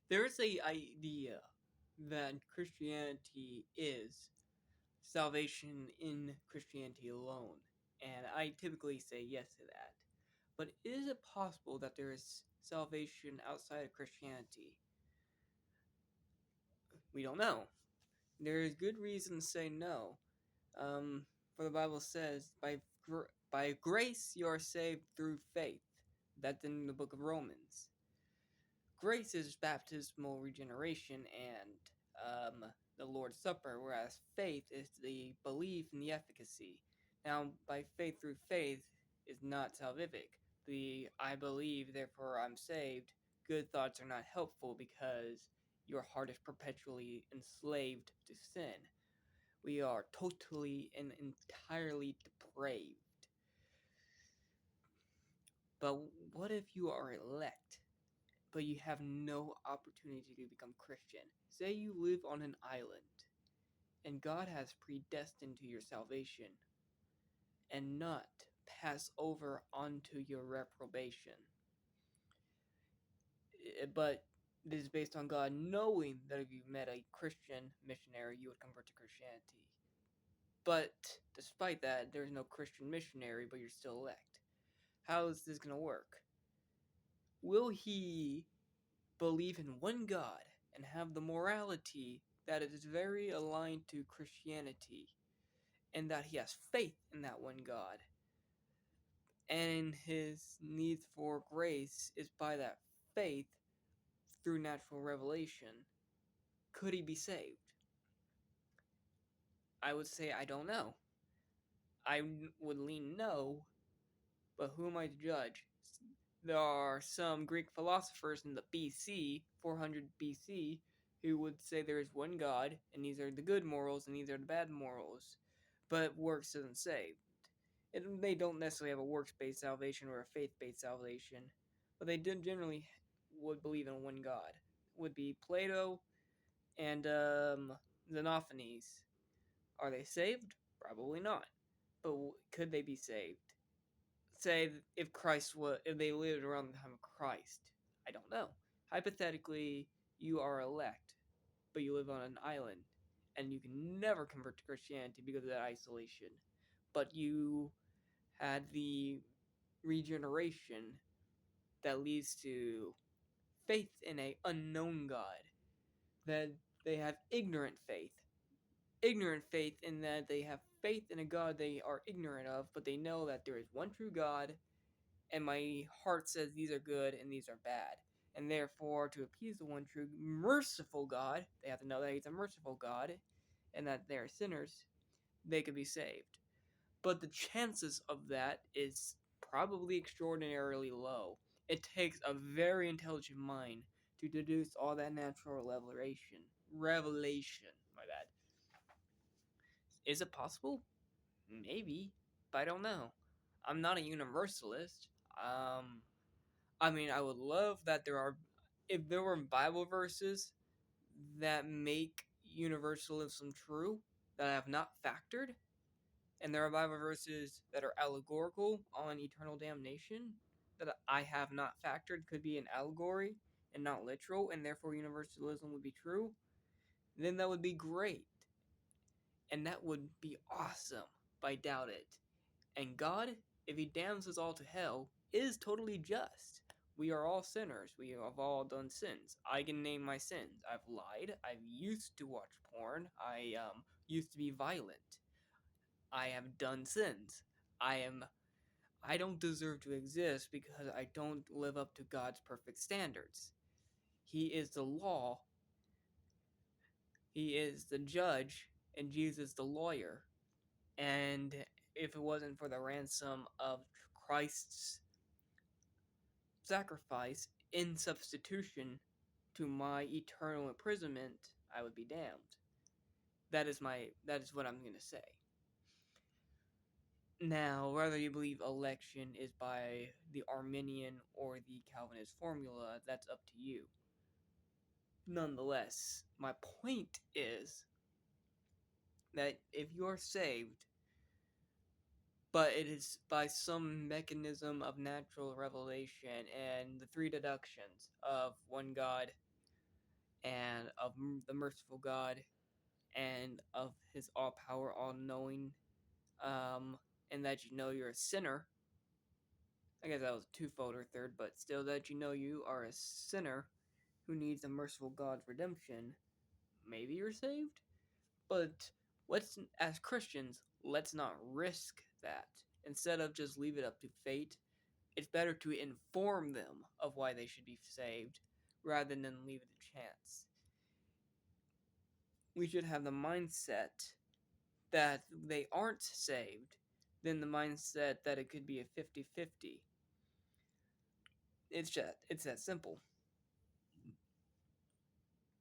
There's a idea that Christianity is salvation in Christianity alone, and I typically say yes to that. But is it possible that there is salvation outside of Christianity? We don't know. There is good reason to say no. For the Bible says, by grace you are saved through faith. That's in the book of Romans. Grace is baptismal regeneration and the Lord's Supper, whereas faith is the belief in the efficacy. Now, by faith through faith is not salvific. The I believe, therefore I'm saved, good thoughts are not helpful because your heart is perpetually enslaved to sin. We are totally and entirely depraved. But what if you are elect, but you have no opportunity to become Christian? Say you live on an island, and God has predestined to your salvation, and not pass over onto your reprobation. But it is based on God knowing that if you met a Christian missionary, you would convert to Christianity. But despite that, there's no Christian missionary, but you're still elect. How is this going to work? Will he believe in one God and have the morality that is very aligned to Christianity, and that he has faith in that one God, and his need for grace is by that faith through natural revelation? Could he be saved? I would say I don't know. I would lean no, but who am I to judge? There are some Greek philosophers in the BC, 400 BC, who would say there is one God, and these are the good morals, and these are the bad morals. But works doesn't save. They don't necessarily have a works-based salvation or a faith-based salvation, but they generally would believe in one God. Would be Plato and Xenophanes. Are they saved? Probably not. But could they be saved? Say if they lived around the time of Christ. I don't know. Hypothetically, you are elect, but you live on an island, and you can never convert to Christianity because of that isolation. But you had the regeneration that leads to faith in a unknown God. That they have ignorant faith. Ignorant faith in that they have faith in a God they are ignorant of, but they know that there is one true God, and my heart says these are good and these are bad. And therefore, to appease the one true merciful God, they have to know that he's a merciful God and that they are sinners, they could be saved. But the chances of that is probably extraordinarily low. It takes a very intelligent mind to deduce all that natural revelation. My bad. Is it possible? Maybe, but I don't know. I'm not a universalist. I mean, I would love that if there were Bible verses that make universalism true that I have not factored, and there are Bible verses that are allegorical on eternal damnation that I have not factored, could be an allegory and not literal, and therefore universalism would be true, then that would be great. And that would be awesome, but I doubt it. And God, if he damns us all to hell, is totally just. We are all sinners. We have all done sins. I can name my sins. I've lied. I've used to watch porn. I used to be violent. I have done sins. I don't deserve to exist because I don't live up to God's perfect standards. He is the law. He is the judge, and Jesus the lawyer. And if it wasn't for the ransom of Christ's sacrifice in substitution to my eternal imprisonment, I would be damned. That is what I'm going to say. Now, whether you believe election is by the Arminian or the Calvinist formula, that's up to you. Nonetheless, my point is that if you're saved, but it is by some mechanism of natural revelation and the three deductions of one God, and of the merciful God and of his all power, all knowing, and that you know you're a sinner. I guess that was a twofold or third, but still that you know you are a sinner who needs a merciful God's redemption. Maybe you're saved, but as Christians, let's not risk that. Instead of just leave it up to fate, it's better to inform them of why they should be saved rather than leave it to chance. We should have the mindset that they aren't saved than the mindset that it could be a 50-50. It's that simple.